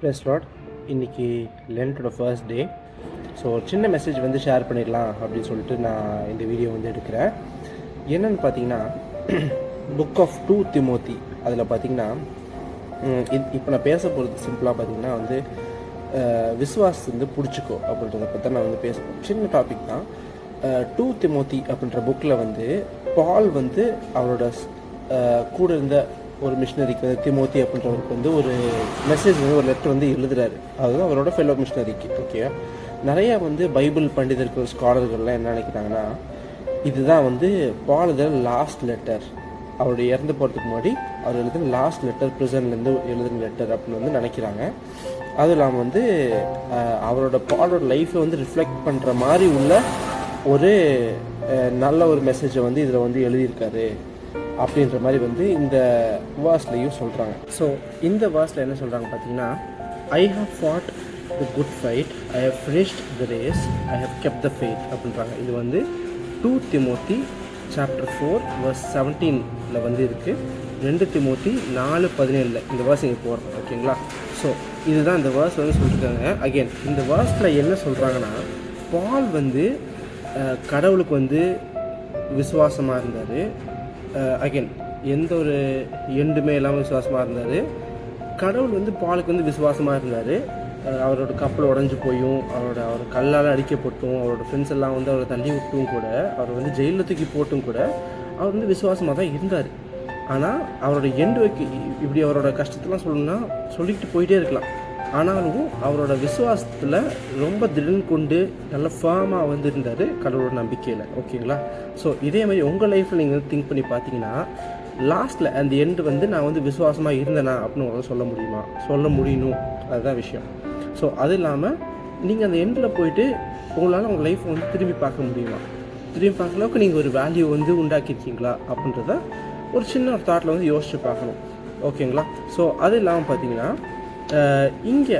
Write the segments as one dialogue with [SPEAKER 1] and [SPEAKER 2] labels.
[SPEAKER 1] Plus lot இன்றைக்கி லென்ட்டோட first day. So ஒரு சின்ன மெசேஜ் வந்து ஷேர் பண்ணிடலாம் அப்படின்னு சொல்லிட்டு நான் இந்த வீடியோ வந்து எடுக்கிறேன். என்னென்னு பார்த்தீங்கன்னா, புக் ஆஃப் 2 திமோத்தி அதில் பார்த்தீங்கன்னா, இப்போ நான் பேச போகிறது சிம்பிளாக பார்த்தீங்கன்னா வந்து விசுவாசம் வந்து பிடிச்சிக்கோ அப்படின்றத பற்றி நான் வந்து பேச போகிறேன். சின்ன டாபிக் தான். 2 திமோத்தி அப்படின்ற புக்கில் வந்து பால் வந்து அவரோட கூட இருந்த ஒரு மிஷினரிக்கு வந்து திமோத்தி அப்படின்றவருக்கு வந்து ஒரு மெசேஜ் வந்து ஒரு லெட்டர் வந்து எழுதுறாரு. அதுதான் அவரோட ஃபெலோ மிஷினரிக்கு. ஓகே, நிறையா வந்து பைபிள் பண்டிதர்கள் ஸ்காலர்கள்லாம் என்ன நினைக்கிறாங்கன்னா, இதுதான் வந்து பால் லாஸ்ட் லெட்டர், அவருடைய இறந்து போகிறதுக்கு முன்னாடி அவர் எழுதுன லாஸ்ட் லெட்டர், ப்ரிசன்லேருந்து எழுதுன லெட்டர் அப்படின்னு வந்து நினைக்கிறாங்க. அதுவும் இல்லாமல் வந்து அவரோட பாலோட லைஃப்பை வந்து ரிஃப்ளெக்ட் பண்ணுற மாதிரி உள்ள ஒரு நல்ல ஒரு மெசேஜை வந்து இதில் வந்து எழுதியிருக்காரு அப்படின்ற மாதிரி வந்து இந்த வாஸ்லையும் சொல்கிறாங்க. ஸோ இந்த வாஸில் என்ன சொல்கிறாங்க பார்த்தீங்கன்னா, I have fought the good fight, I have finished the race, I have kept the faith அப்படின்றாங்க. இது வந்து 2 திமோத்தி சாப்டர் 4 verse 17 வந்து இருக்குது. 2 திமோத்தி 4:17 இந்த வேர்ஸ் இங்கே போடுறோம். ஓகேங்களா? ஸோ இதுதான் இந்த வேர்ஸ் வந்து சொல்லியிருக்காங்க. அகெயின் இந்த வேர்ஸில் என்ன சொல்கிறாங்கன்னா, பால் வந்து கடவுளுக்கு வந்து விசுவாசமாக இருந்தார். அகெயின் எந்த ஒரு எண்டுமே இல்லாமல் விசுவாசமாக இருந்தார். கடவுள் வந்து பாலுக்கு வந்து விசுவாசமாக இருந்தார். அவரோட கப்பல் உடஞ்சி போயும், அவர் கல்லால் அடிக்கப்பட்டும், அவரோட ஃப்ரெண்ட்ஸ் எல்லாம் வந்து அவரை தள்ளி விட்டும் கூட, அவர் வந்து ஜெயிலில் தூக்கி போட்டும் கூட அவர் வந்து விசுவாசமாக தான் இருந்தார். ஆனால் அவரோட எண்டு இப்படி அவரோட கஷ்டத்தெல்லாம் சொல்லணும்னா சொல்லிக்கிட்டு போயிட்டே இருக்கலாம். ஆனாலும் அவரோட விசுவாசத்தில் ரொம்ப திடன் கொண்டு நல்ல ஃபேமாக வந்து இருந்தார் கடவுளோட நம்பிக்கையில். ஓகேங்களா? ஸோ இதே மாதிரி உங்கள் லைஃப்பில் நீங்கள் வந்து திங்க் பண்ணி பார்த்தீங்கன்னா, லாஸ்ட்டில் அந்த எண்டு வந்து நான் வந்து விசுவாசமாக இருந்தேனா அப்படின்னு உங்களால் சொல்ல முடியுமா? சொல்ல முடியணும், அதுதான் விஷயம். ஸோ அது இல்லாமல் நீங்கள் அந்த எண்டில் போயிட்டு உங்களால் உங்கள் லைஃப்பை வந்து திரும்பி பார்க்க முடியுமா? திரும்பி பார்க்குற அளவுக்கு நீங்கள் ஒரு வேல்யூ வந்து உண்டாக்கியிருக்கீங்களா அப்படின்றத ஒரு சின்ன ஒரு தாட்டில் வந்து யோசித்து பார்க்கணும். ஓகேங்களா? ஸோ அது இல்லாமல் பார்த்தீங்கன்னா, இங்கே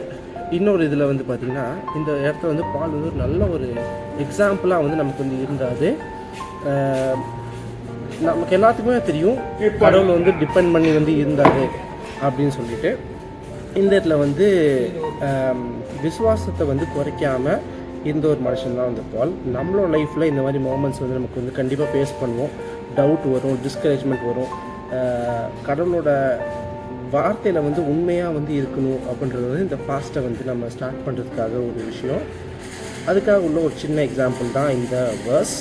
[SPEAKER 1] இன்னொரு இதில் வந்து பார்த்திங்கன்னா, இந்த இடத்துல வந்து பால் வந்து ஒரு நல்ல ஒரு எக்ஸாம்பிளாக வந்து நமக்கு வந்து இருந்தாது. நமக்கு எல்லாத்துக்குமே தெரியும் கடவுள் வந்து டிபெண்ட் பண்ணி வந்து இருந்தார் அப்படின்னு சொல்லிட்டு. இந்த இடத்துல வந்து விசுவாசத்தை வந்து குறைக்காமல் இந்த ஒரு மனுஷன் தான் வந்து பால். நம்மளோட லைஃப்பில் இந்த மாதிரி மோமெண்ட்ஸ் வந்து நமக்கு வந்து கண்டிப்பாக ஃபேஸ் பண்ணுவோம். டவுட் வரும், டிஸ்கரேஜ்மெண்ட் வரும். கடவுளோட வார்த்தையில் வந்து உண்மையாக வந்து இருக்கணும் அப்படின்றது வந்து இந்த ஃபாஸ்ட்டை வந்து நம்ம ஸ்டார்ட் பண்ணுறதுக்காக ஒரு விஷயம். அதுக்காக உள்ள ஒரு சின்ன எக்ஸாம்பிள் தான் இந்த வேர்ஸ்.